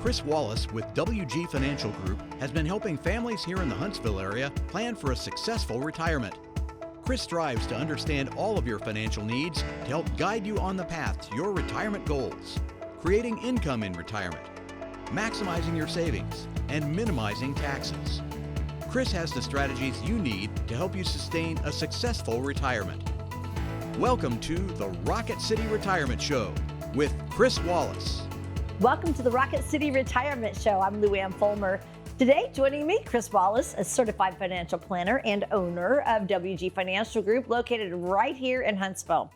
Chris Wallace with WG Financial Group has been helping families here in the Huntsville area plan for a successful retirement. Chris strives to understand all of your financial needs to help guide you on the path to your retirement goals, creating income in retirement, maximizing your savings, and minimizing taxes. Chris has the strategies you need to help you sustain a successful retirement. Welcome to the Rocket City Retirement Show with Chris Wallace. Welcome to the Rocket City Retirement Show. I'm Lou Ann Fulmer. Today, joining me, Chris Wallace, a certified financial planner and owner of WG Financial Group, located right here in Huntsville.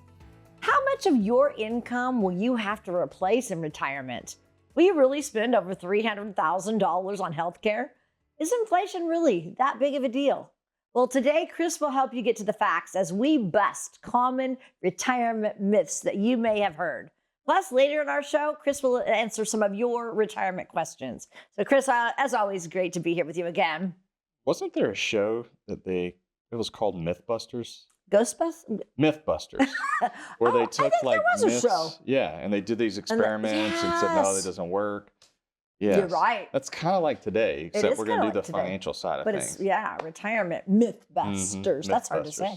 How much of your income will you have to replace in retirement? Will you really spend over $300,000 on healthcare? Is inflation really that big of a deal? Well, today, Chris will help you get to the facts as we bust common retirement myths that you may have heard. Plus, later in our show, Chris will answer some of your retirement questions. So, Chris, as always, great to be here with you again. Wasn't there a show that it was called Mythbusters? Ghostbusters? Mythbusters, where they took like myths, show. Yeah, and they did these experiments and said, no, that doesn't work. Yes. You're right. That's kind of like today, except we're going to do the today. Financial side of things. But it's, retirement Mythbusters. That's hard to say.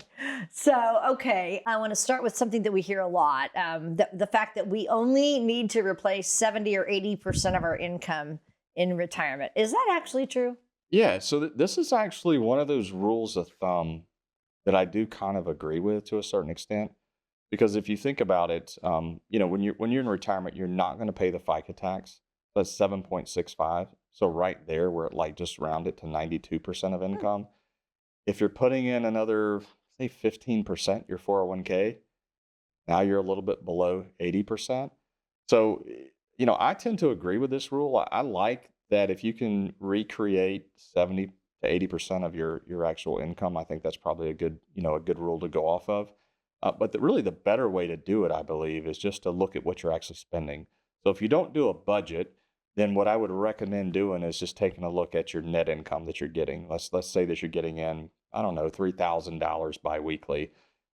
So, okay, I want to start with something that we hear a lot. The fact that we only need to replace 70 or 80% of our income in retirement. Is that actually true? Yeah, so this is actually one of those rules of thumb that I do kind of agree with to a certain extent. Because if you think about it, when you're in retirement, you're not going to pay the FICA tax. That's 7.65. So right there, we're at like just round it to 92% of income. If you're putting in another, say 15%, your 401k, now you're a little bit below 80%. So, I tend to agree with this rule. I like that if you can recreate 70 to 80% of your actual income, I think that's probably a good rule to go off of. But really the better way to do it, I believe, is just to look at what you're actually spending. So if you don't do a budget, then what I would recommend doing is just taking a look at your net income that you're getting. Let's say that you're getting in, I don't know, $3,000 biweekly.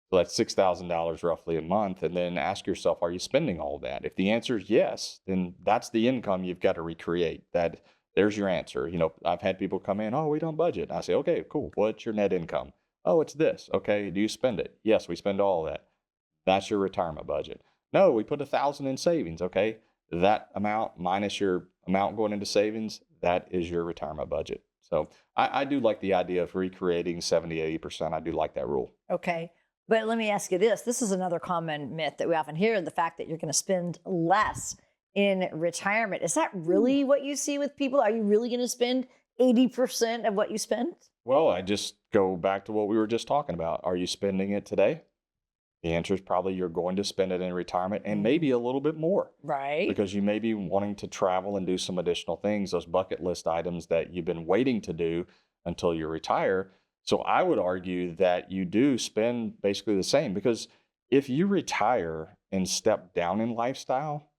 So that's $6,000 roughly a month. And then ask yourself, are you spending all that? If the answer is yes, then that's the income you've got to recreate. There's your answer. I've had people come in, oh, we don't budget. I say, okay, cool. What's your net income? Oh, it's this. Okay. Do you spend it? Yes, we spend all that. That's your retirement budget. No, we put $1,000 in savings. Okay. That amount minus your amount going into savings, that is your retirement budget. So I do like the idea of recreating 70, 80%. I do like that rule. Okay. But let me ask you this. This is another common myth that we often hear, the fact that you're going to spend less in retirement. Is that really what you see with people? Are you really going to spend 80% of what you spend? Well, I just go back to what we were just talking about. Are you spending it today? The answer is probably you're going to spend it in retirement and maybe a little bit more. Right. Because you may be wanting to travel and do some additional things, those bucket list items that you've been waiting to do until you retire. So I would argue that you do spend basically the same, because if you retire and step down in lifestyle,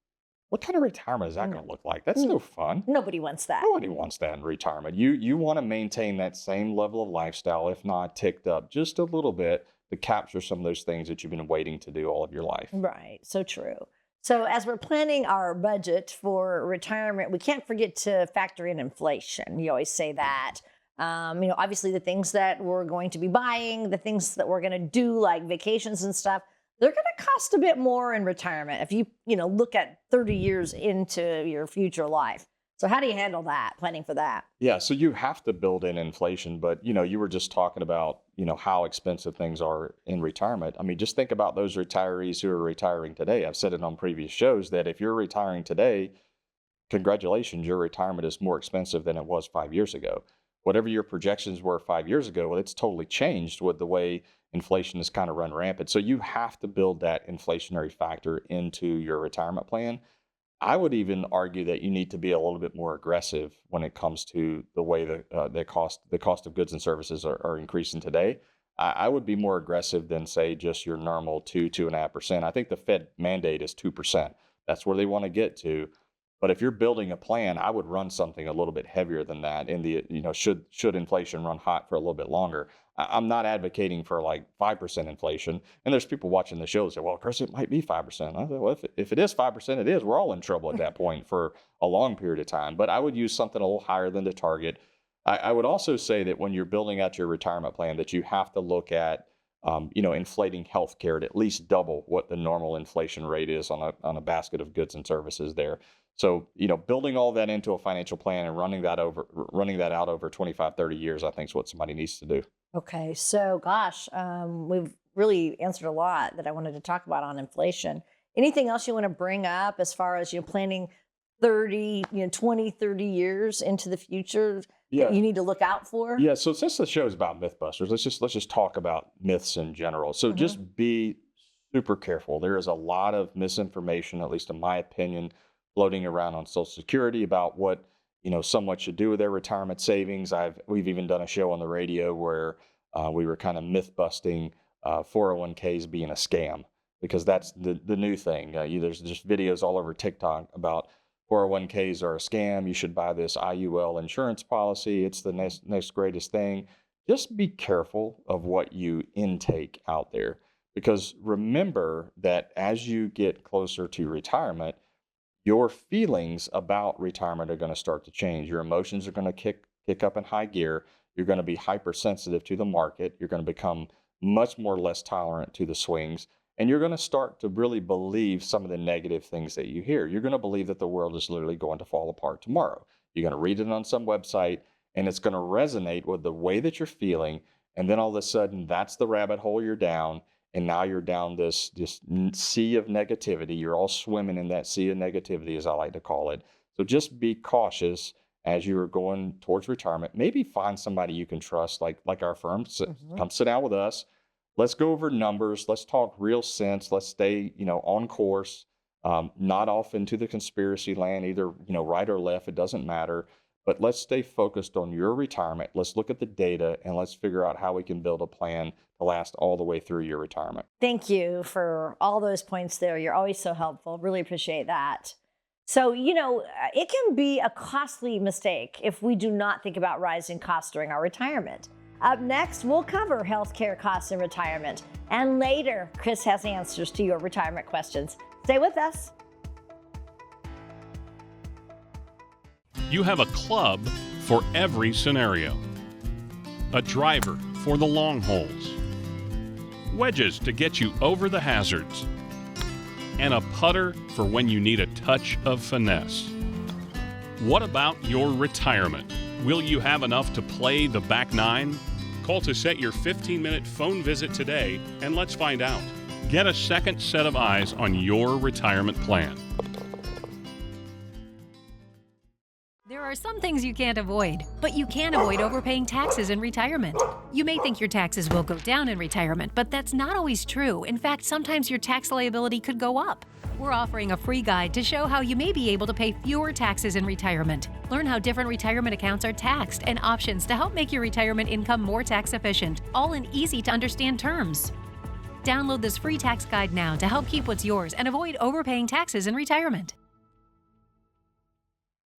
what kind of retirement is that going to look like? That's no fun. Nobody wants that. Nobody wants that in retirement. You want to maintain that same level of lifestyle, if not ticked up just a little bit, to capture some of those things that you've been waiting to do all of your life. Right. So true. So as we're planning our budget for retirement, we can't forget to factor in inflation. You always say that. Obviously the things that we're going to be buying, the things that we're going to do like vacations and stuff, they're going to cost a bit more in retirement if you look at 30 years into your future life. So how do you handle that, planning for that? Yeah, so you have to build in inflation, but you were just talking about, how expensive things are in retirement. I mean, just think about those retirees who are retiring today. I've said it on previous shows that if you're retiring today, congratulations, your retirement is more expensive than it was 5 years ago. Whatever your projections were 5 years ago, well, it's totally changed with the way inflation has kind of run rampant. So you have to build that inflationary factor into your retirement plan. I would even argue that you need to be a little bit more aggressive when it comes to the way the cost of goods and services are increasing today. I would be more aggressive than, say, just your normal 2.5%. I think the Fed mandate is 2%. That's where they want to get to. But if you're building a plan, I would run something a little bit heavier than that. In the, should inflation run hot for a little bit longer. I'm not advocating for like 5% inflation. And there's people watching the show that say, well, Chris, it might be 5%. I say, well, if it is 5%, it is. We're all in trouble at that point for a long period of time. But I would use something a little higher than the target. I would also say that when you're building out your retirement plan, that you have to look at, inflating healthcare at least double what the normal inflation rate is on a basket of goods and services there. So, building all that into a financial plan and running that out over 25, 30 years, I think is what somebody needs to do. Okay. So, gosh, we've really answered a lot that I wanted to talk about on inflation. Anything else you want to bring up as far as planning 30 years into the future that you need to look out for? Yeah. So since the show is about Mythbusters, let's just talk about myths in general. So just be super careful. There is a lot of misinformation, at least in my opinion, floating around on Social Security about what someone should do with their retirement savings. We've even done a show on the radio where we were kind of myth busting 401ks being a scam, because that's the new thing. There's just videos all over TikTok about 401ks are a scam. You should buy this IUL insurance policy. It's the next greatest thing. Just be careful of what you intake out there, because remember that as you get closer to retirement, your feelings about retirement are going to start to change. Your emotions are going to kick up in high gear. You're going to be hypersensitive to the market. You're going to become much more less tolerant to the swings. And you're going to start to really believe some of the negative things that you hear. You're going to believe that the world is literally going to fall apart tomorrow. You're going to read it on some website, and it's going to resonate with the way that you're feeling. And then all of a sudden, that's the rabbit hole you're down. And now you're down this sea of negativity. You're all swimming in that sea of negativity, as I like to call it. So just be cautious as you are going towards retirement. Maybe find somebody you can trust, like our firm. Come sit down with us. Let's go over numbers. Let's talk real sense. Let's stay, on course, not off into the conspiracy land, either, right or left. It doesn't matter. But let's stay focused on your retirement. Let's look at the data and let's figure out how we can build a plan to last all the way through your retirement. Thank you for all those points there. You're always so helpful. Really appreciate that. So, it can be a costly mistake if we do not think about rising costs during our retirement. Up next, we'll cover healthcare costs in retirement. And later, Chris has answers to your retirement questions. Stay with us. You have a club for every scenario. A driver for the long holes. Wedges to get you over the hazards. And a putter for when you need a touch of finesse. What about your retirement? Will you have enough to play the back nine? Call to set your 15-minute phone visit today and let's find out. Get a second set of eyes on your retirement plan. There are some things you can't avoid, but you can avoid overpaying taxes in retirement. You may think your taxes will go down in retirement, but that's not always true. In fact, sometimes your tax liability could go up. We're offering a free guide to show how you may be able to pay fewer taxes in retirement. Learn how different retirement accounts are taxed and options to help make your retirement income more tax efficient, all in easy-to-understand terms. Download this free tax guide now to help keep what's yours and avoid overpaying taxes in retirement.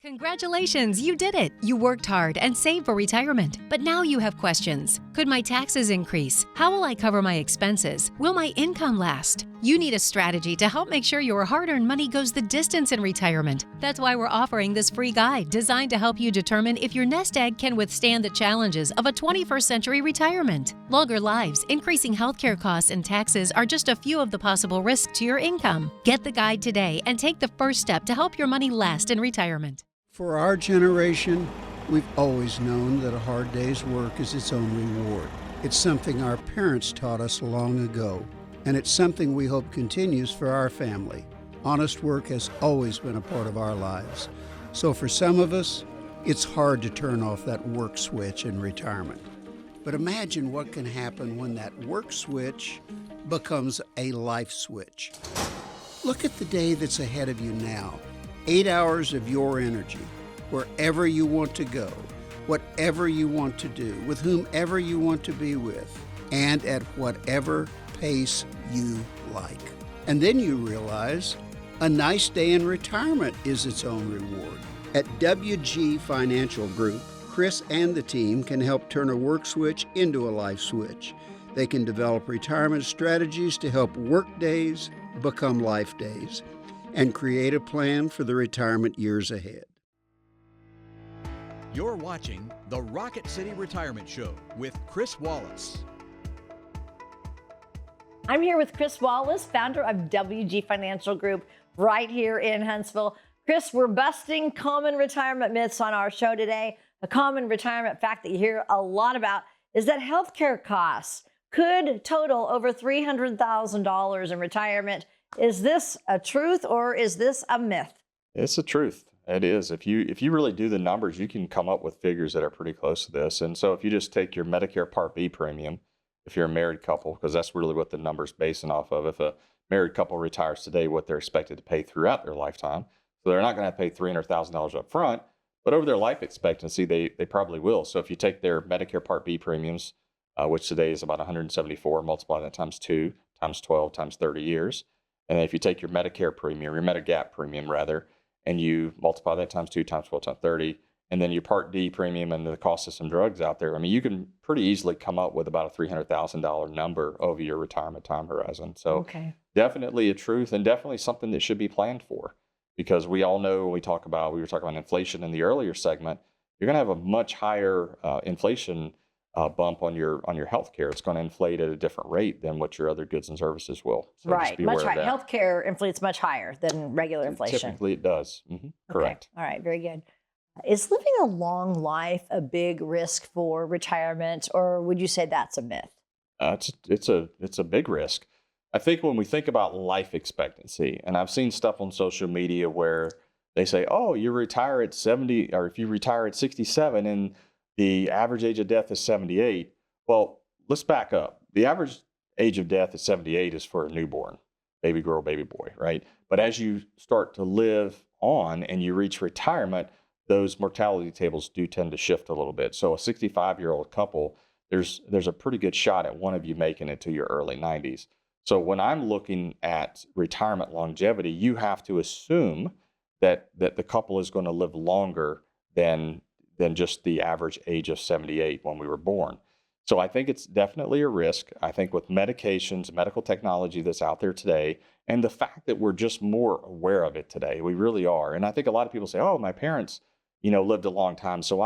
Congratulations, you did it! You worked hard and saved for retirement, but now you have questions. Could my taxes increase? How will I cover my expenses? Will my income last? You need a strategy to help make sure your hard-earned money goes the distance in retirement. That's why we're offering this free guide designed to help you determine if your nest egg can withstand the challenges of a 21st century retirement. Longer lives, increasing healthcare costs, and taxes are just a few of the possible risks to your income. Get the guide today and take the first step to help your money last in retirement. For our generation, we've always known that a hard day's work is its own reward. It's something our parents taught us long ago, and it's something we hope continues for our family. Honest work has always been a part of our lives. So for some of us, it's hard to turn off that work switch in retirement. But imagine what can happen when that work switch becomes a life switch. Look at the day that's ahead of you now. 8 hours of your energy, wherever you want to go, whatever you want to do, with whomever you want to be with, and at whatever pace you like. And then you realize A nice day in retirement is its own reward. At WG Financial Group, Chris and the team can help turn a work switch into a life switch. They can develop retirement strategies to help work days become life days and create a plan for the retirement years ahead. You're watching the Rocket City Retirement Show with Chris Wallace. I'm here with Chris Wallace, founder of WG Financial Group, right here in Huntsville. Chris, we're busting common retirement myths on our show today. A common retirement fact that you hear a lot about is that healthcare costs could total over $300,000 in retirement. Is this a truth or is this a myth? It's the truth. It is. If you really do the numbers, you can come up with figures that are pretty close to this. And so if you just take your Medicare Part B premium, if you're a married couple, because that's really what the number's basing off of. If a married couple retires today, what they're expected to pay throughout their lifetime. So they're not going to have to pay $300,000 up front, but over their life expectancy, they probably will. So if you take their Medicare Part B premiums, which today is about 174, multiply that times 2, times 12, times 30 years. And then if you take your Medicare premium, your Medigap premium rather, and you multiply that times 2, times 12, times 30, and then your Part D premium and the cost of some drugs out there, I mean, you can pretty easily come up with about a $300,000 number over your retirement time horizon. So definitely a truth and definitely something that should be planned for. Because we all know when we were talking about inflation in the earlier segment, you're going to have a much higher inflation bump on your healthcare. It's going to inflate at a different rate than what your other goods and services will. So right, much higher. Healthcare inflates much higher than regular inflation. Typically, it does. Correct. All right, very good. Is living a long life a big risk for retirement, or would you say that's a myth? It's a big risk. I think when we think about life expectancy, and I've seen stuff on social media where they say, oh, you retire at 70, or if you retire at 67 and the average age of death is 78. Well, let's back up. The average age of death at 78 is for a newborn, baby girl, baby boy, right? But as you start to live on and you reach retirement, those mortality tables do tend to shift a little bit. So a 65-year-old couple, there's a pretty good shot at one of you making it to your early 90s. So when I'm looking at retirement longevity, you have to assume that the couple is going to live longer than just the average age of 78 when we were born. So I think it's definitely a risk. I think with medications, medical technology that's out there today, and the fact that we're just more aware of it today, we really are. And I think a lot of people say, oh, my parents, lived a long time, so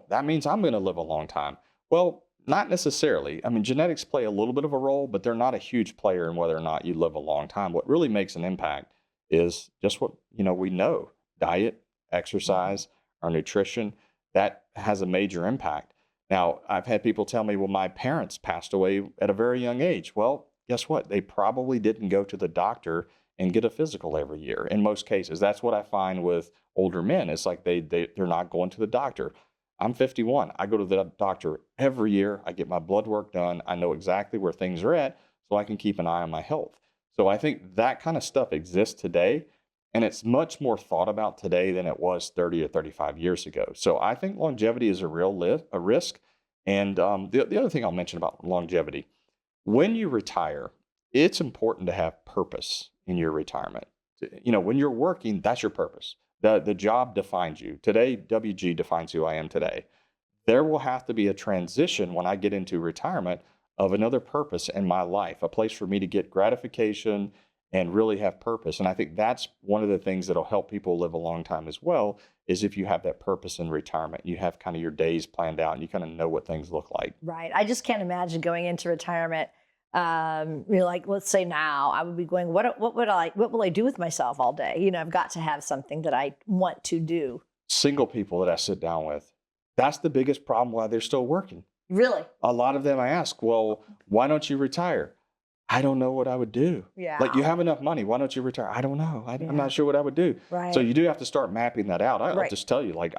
that means I'm going to live a long time. Well, not necessarily. I mean, genetics play a little bit of a role, but they're not a huge player in whether or not you live a long time. What really makes an impact is just what, we know. Diet, exercise, our nutrition, that has a major impact. Now, I've had people tell me, well, my parents passed away at a very young age. Well, guess what? They probably didn't go to the doctor and get a physical every year. In most cases, that's what I find with older men. It's like they're not going to the doctor. I'm 51. I go to the doctor every year. I get my blood work done. I know exactly where things are at so I can keep an eye on my health. So I think that kind of stuff exists today, and it's much more thought about today than it was 30 or 35 years ago. So I think longevity is a real risk. And the other thing I'll mention about longevity, when you retire, it's important to have purpose in your retirement. When you're working, that's your purpose. The job defines you. Today, WG defines who I am today. There will have to be a transition when I get into retirement of another purpose in my life, a place for me to get gratification and really have purpose. And I think that's one of the things that'll help people live a long time as well, is if you have that purpose in retirement, you have kind of your days planned out and you kind of know what things look like. Right. I just can't imagine going into retirement. Like, let's say now I would be going, what will I do with myself all day? I've got to have something that I want to do. Single people that I sit down with, that's the biggest problem why they're still working. Really? A lot of them I ask, well, why don't you retire? I don't know what I would do. Yeah. Like, you have enough money. Why don't you retire? I don't know. I'm not sure what I would do. Right. So you do have to start mapping that out. I'll just tell you, like,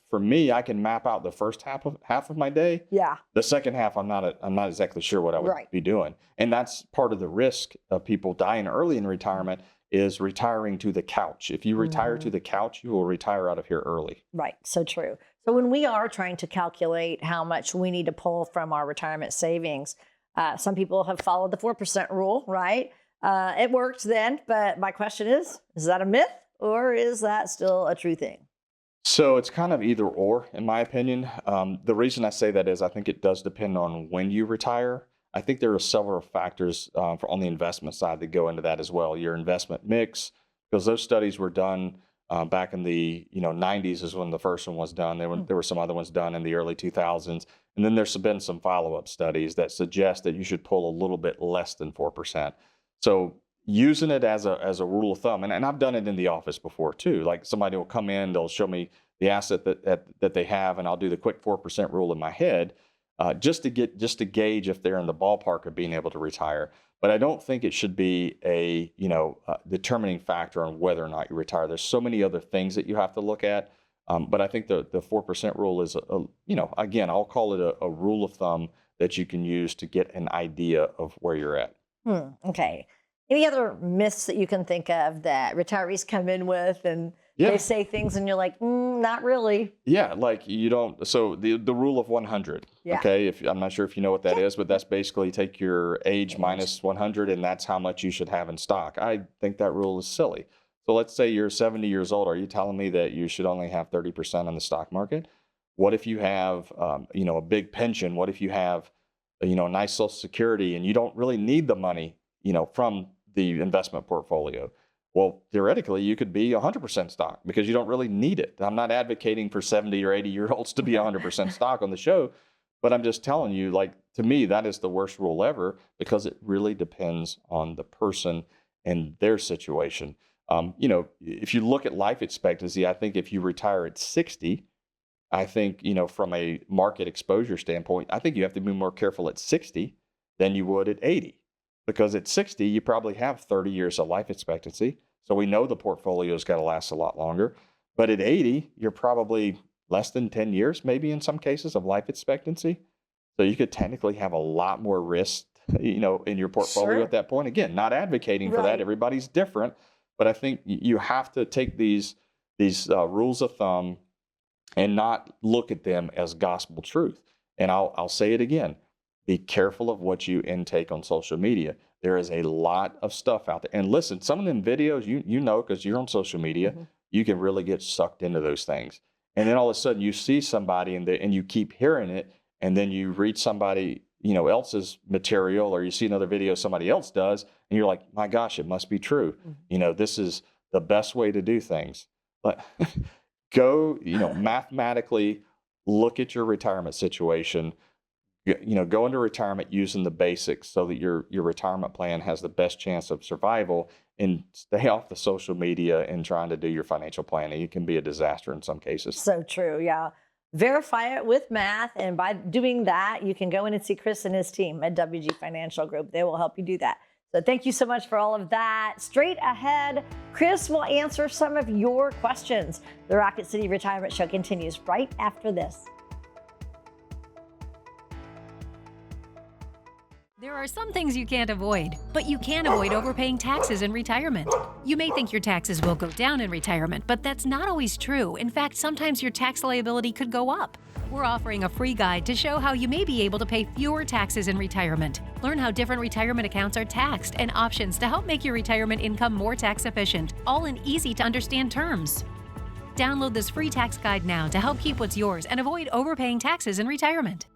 for me, I can map out the first half of my day. Yeah. The second half, I'm not exactly sure what I would be doing. And that's part of the risk of people dying early in retirement, is retiring to the couch. If you retire to the couch, you will retire out of here early. Right. So true. So when we are trying to calculate how much we need to pull from our retirement savings, some people have followed the 4% rule, right? It worked then, but my question is that a myth or is that still a true thing? So it's kind of either or, in my opinion. The reason I say that is I think it does depend on when you retire. I think there are several factors on the investment side that go into that as well. Your investment mix, because those studies were done back in the 90s is when the first one was done. There were some other ones done in the early 2000s, and then there's been some follow-up studies that suggest that you should pull a little bit less than 4%. So using it as a rule of thumb, and I've done it in the office before too. Like somebody will come in, they'll show me the asset that they have, and I'll do the quick 4% rule in my head, just to gauge if they're in the ballpark of being able to retire. But I don't think it should be a determining factor on whether or not you retire. There's so many other things that you have to look at. But I think the 4% rule is again, I'll call it a rule of thumb that you can use to get an idea of where you're at. Okay. Any other myths that you can think of that retirees come in with and they say things and you're like, not really? Yeah, like you don't. So the rule of 100. Yeah. Okay, I'm not sure if you know what that is, but that's basically take your age minus 100, and that's how much you should have in stock. I think that rule is silly. So let's say you're 70 years old. Are you telling me that you should only have 30% in the stock market? What if you have a big pension? What if you have a nice Social Security and you don't really need the money from the investment portfolio? Well, theoretically, you could be 100% stock because you don't really need it. I'm not advocating for 70 or 80-year-olds to be 100% stock on the show, but I'm just telling you, like, to me, that is the worst rule ever because it really depends on the person and their situation. If you look at life expectancy, I think if you retire at 60, I think, from a market exposure standpoint, I think you have to be more careful at 60 than you would at 80. Because at 60, you probably have 30 years of life expectancy. So we know the portfolio's got to last a lot longer. But at 80, you're probably less than 10 years, maybe in some cases, of life expectancy. So you could technically have a lot more risk, in your portfolio at that point. Again, not advocating for that. Everybody's different. But I think you have to take these rules of thumb and not look at them as gospel truth. And I'll say it again. Be careful of what you intake on social media. There is a lot of stuff out there. And listen, some of them videos, because you're on social media, you can really get sucked into those things. And then all of a sudden you see somebody and you keep hearing it, and then you read somebody else's material, or you see another video somebody else does, and you're like, my gosh, it must be true. This is the best way to do things. But go, mathematically look at your retirement situation. Go into retirement using the basics so that your retirement plan has the best chance of survival, and stay off the social media and trying to do your financial planning. It can be a disaster in some cases. So true. Yeah. Verify it with math. And by doing that, you can go in and see Chris and his team at WG Financial Group. They will help you do that. So thank you so much for all of that. Straight ahead, Chris will answer some of your questions. The Rocket City Retirement Show continues right after this. There are some things you can't avoid, but you can avoid overpaying taxes in retirement. You may think your taxes will go down in retirement, but that's not always true. In fact, sometimes your tax liability could go up. We're offering a free guide to show how you may be able to pay fewer taxes in retirement. Learn how different retirement accounts are taxed and options to help make your retirement income more tax efficient, all in easy to understand terms. Download this free tax guide now to help keep what's yours and avoid overpaying taxes in retirement.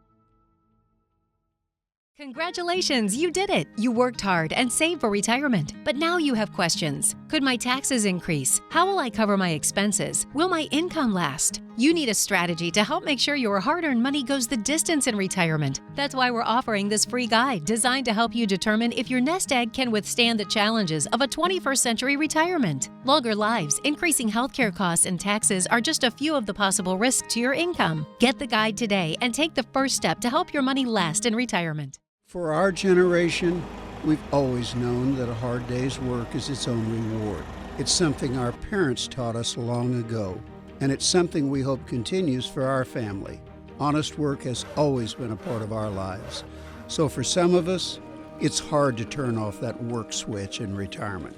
Congratulations, you did it! You worked hard and saved for retirement, but now you have questions. Could my taxes increase? How will I cover my expenses? Will my income last? You need a strategy to help make sure your hard-earned money goes the distance in retirement. That's why we're offering this free guide designed to help you determine if your nest egg can withstand the challenges of a 21st century retirement. Longer lives, increasing healthcare costs, and taxes are just a few of the possible risks to your income. Get the guide today and take the first step to help your money last in retirement. For our generation, we've always known that a hard day's work is its own reward. It's something our parents taught us long ago, and it's something we hope continues for our family. Honest work has always been a part of our lives. So for some of us, it's hard to turn off that work switch in retirement.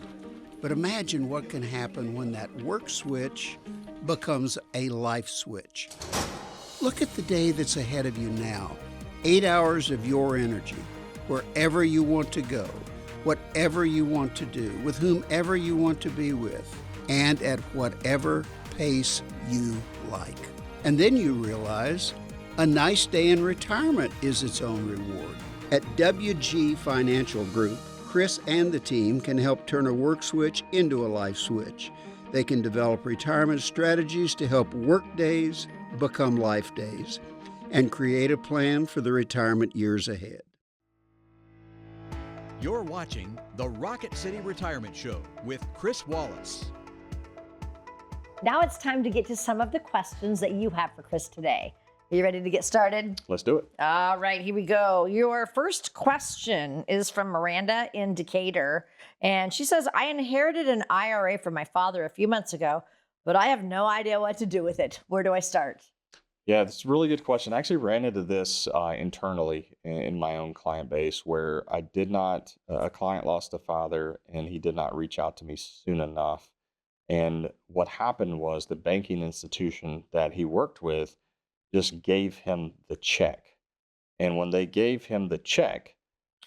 But imagine what can happen when that work switch becomes a life switch. Look at the day that's ahead of you now. 8 hours of your energy, wherever you want to go, whatever you want to do, with whomever you want to be with, and at whatever pace you like. And then you realize a nice day in retirement is its own reward. At WG Financial Group, Chris and the team can help turn a work switch into a life switch. They can develop retirement strategies to help work days become life days and create a plan for the retirement years ahead. You're watching the Rocket City Retirement Show with Chris Wallace. Now it's time to get to some of the questions that you have for Chris today. Are you ready to get started? Let's do it. All right, here we go. Your first question is from Miranda in Decatur. And she says, I inherited an IRA from my father a few months ago, but I have no idea what to do with it. Where do I start? Yeah, that's a really good question. I actually ran into this internally in my own client base where I did not, a client lost a father and he did not reach out to me soon enough. And what happened was the banking institution that he worked with just gave him the check. And when they gave him the check,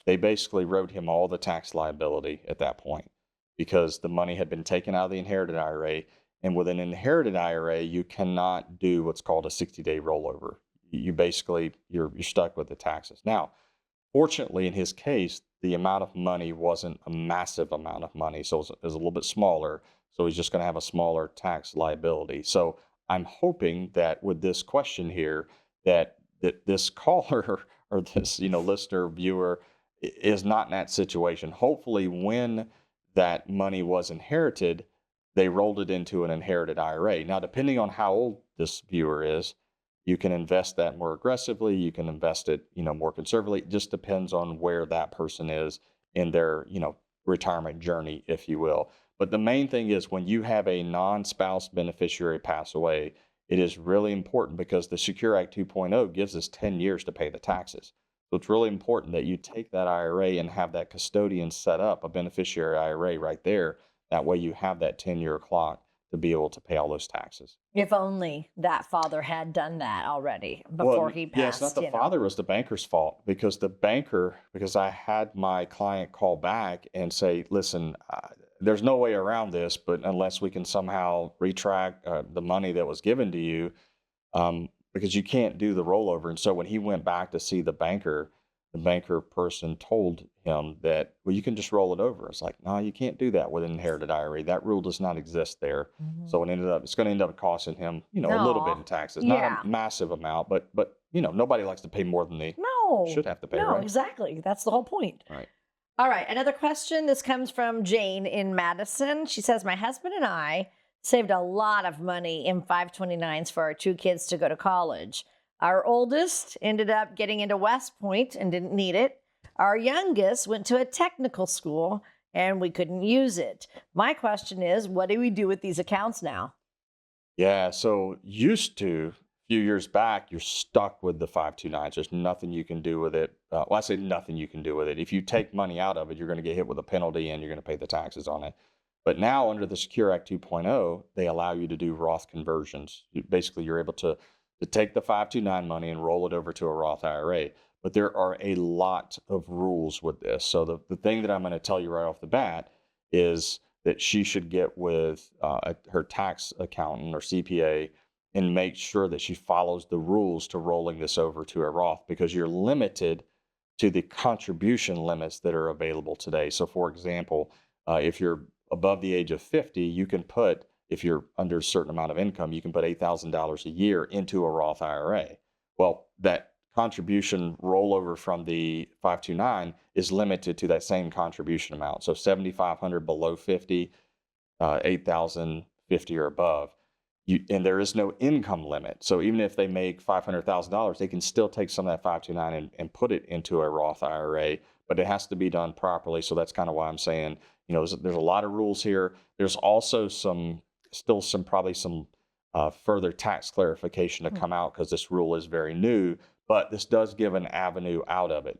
they basically wrote him all the tax liability at that point because the money had been taken out of the inherited IRA. And with an inherited IRA, you cannot do what's called a 60-day rollover. You basically, you're stuck with the taxes. Now, fortunately, in his case, the amount of money wasn't a massive amount of money. So it was a little bit smaller. So he's just going to have a smaller tax liability. So I'm hoping that with this question here, that this caller or this, listener, viewer is not in that situation. Hopefully, when that money was inherited, they rolled it into an inherited IRA. Now, depending on how old this viewer is, you can invest that more aggressively. You can invest it, more conservatively. It just depends on where that person is in their, retirement journey, if you will. But the main thing is when you have a non-spouse beneficiary pass away, it is really important because the Secure Act 2.0 gives us 10 years to pay the taxes. So it's really important that you take that IRA and have that custodian set up a beneficiary IRA right there. That way you have that 10-year clock to be able to pay all those taxes. If only that father had done that already before he passed. Yes, not the father, it was the banker's fault because I had my client call back and say, listen, there's no way around this, but unless we can somehow retract the money that was given to you, because you can't do the rollover. And so when he went back to see the banker person told him that, well, you can just roll it over. It's like, no, you can't do that with an inherited IRA. That rule does not exist there. Mm-hmm. So it's going to end up costing him, a little bit in taxes, not a massive amount, but nobody likes to pay more than they should have to pay. No, right? Exactly. That's the whole point. Right. All right. Another question. This comes from Jane in Madison. She says, my husband and I saved a lot of money in 529s for our 2 kids to go to college. Our oldest ended up getting into West Point and didn't need it. Our youngest went to a technical school and we couldn't use it. My question is, what do we do with these accounts now? Yeah, so used to, a few years back, you're stuck with the 529s. There's nothing you can do with it. I say nothing you can do with it. If you take money out of it, you're going to get hit with a penalty and you're going to pay the taxes on it. But now under the Secure Act 2.0, they allow you to do Roth conversions. Basically, you're able to take the 529 money and roll it over to a Roth IRA. But there are a lot of rules with this. So the thing that I'm going to tell you right off the bat is that she should get with her tax accountant or CPA and make sure that she follows the rules to rolling this over to a Roth, because you're limited to the contribution limits that are available today. So for example, if you're above the age of 50, you can put, if you're under a certain amount of income, you can put $8,000 a year into a Roth IRA. Well, that contribution rollover from the 529 is limited to that same contribution amount. So $7,500 below 50, $8,050 or above. And there is no income limit. So even if they make $500,000, they can still take some of that 529 and put it into a Roth IRA, but it has to be done properly. So that's kind of why I'm saying, there's a lot of rules here. There's also probably some further tax clarification to come out because this rule is very new, but this does give an avenue out of it.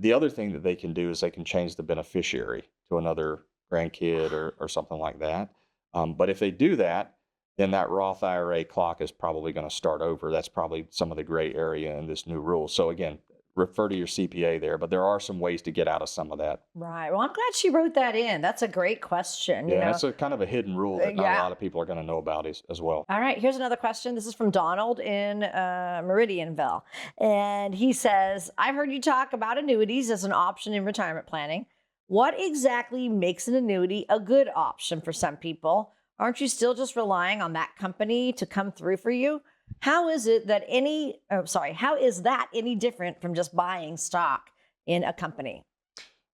The other thing that they can do is they can change the beneficiary to another grandkid or something like that. But if they do that, then that Roth IRA clock is probably going to start over. That's probably some of the gray area in this new rule. So again, refer to your CPA there, but there are some ways to get out of some of that. Right. Well, I'm glad she wrote that in. That's a great question. Yeah, you know? that's a kind of a hidden rule that not yeah. a lot of people are going to know about as well. All right, here's another question. This is from Donald in Meridianville. And he says, I've heard you talk about annuities as an option in retirement planning. What exactly makes an annuity a good option for some people? Aren't you still just relying on that company to come through for you? How is that any different from just buying stock in a company?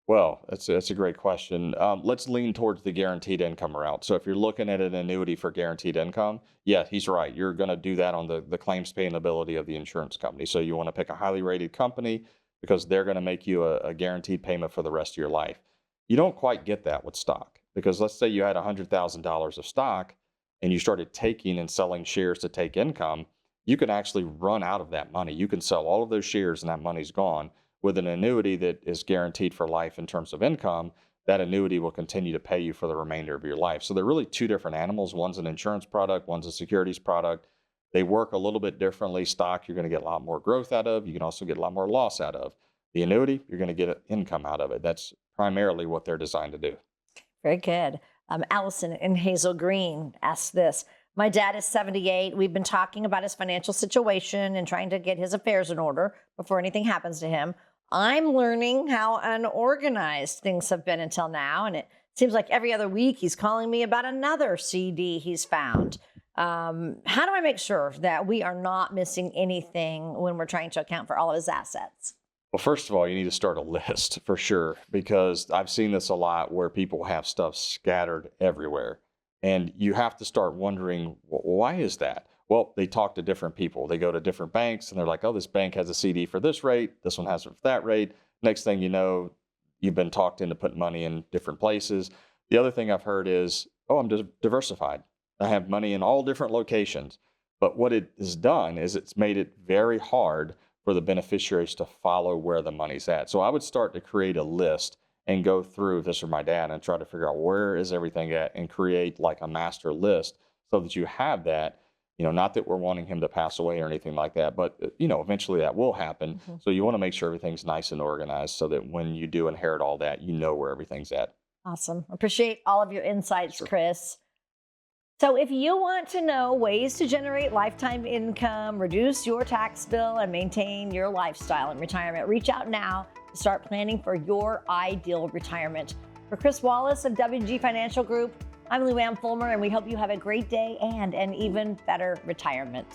Well, that's a great question. Let's lean towards the guaranteed income route. So if you're looking at an annuity for guaranteed income, yeah, he's right. You're going to do that on the claims paying ability of the insurance company. So you want to pick a highly rated company because they're going to make you a guaranteed payment for the rest of your life. You don't quite get that with stock because let's say you had $100,000 of stock and you started taking and selling shares to take income, you can actually run out of that money. You can sell all of those shares and that money's gone. With an annuity that is guaranteed for life in terms of income, that annuity will continue to pay you for the remainder of your life. So they're really two different animals. One's an insurance product, one's a securities product. They work a little bit differently. Stock, you're going to get a lot more growth out of. You can also get a lot more loss out of. The annuity, you're going to get income out of it. That's primarily what they're designed to do. Very good. Allison in Hazel Green asked this. My dad is 78. We've been talking about his financial situation and trying to get his affairs in order before anything happens to him. I'm learning how unorganized things have been until now, and it seems like every other week he's calling me about another CD he's found. How do I make sure that we are not missing anything when we're trying to account for all of his assets? Well, first of all, you need to start a list for sure, because I've seen this a lot where people have stuff scattered everywhere. And you have to start wondering, why is that? Well, they talk to different people. They go to different banks and they're like, oh, this bank has a CD for this rate. This one has it for that rate. Next thing you know, you've been talked into putting money in different places. The other thing I've heard is, oh, I'm just diversified. I have money in all different locations. But what it has done is it's made it very hard for the beneficiaries to follow where the money's at. So I would start to create a list and go through, if this were my dad, and try to figure out where is everything at and create like a master list so that you have that, not that we're wanting him to pass away or anything like that, but eventually that will happen. Mm-hmm. So you want to make sure everything's nice and organized so that when you do inherit all that, you know where everything's at. Awesome. Appreciate all of your insights, Sure. Chris. So if you want to know ways to generate lifetime income, reduce your tax bill, and maintain your lifestyle in retirement, reach out now to start planning for your ideal retirement. For Chris Wallace of WG Financial Group, I'm Lou Ann Fulmer, and we hope you have a great day and an even better retirement.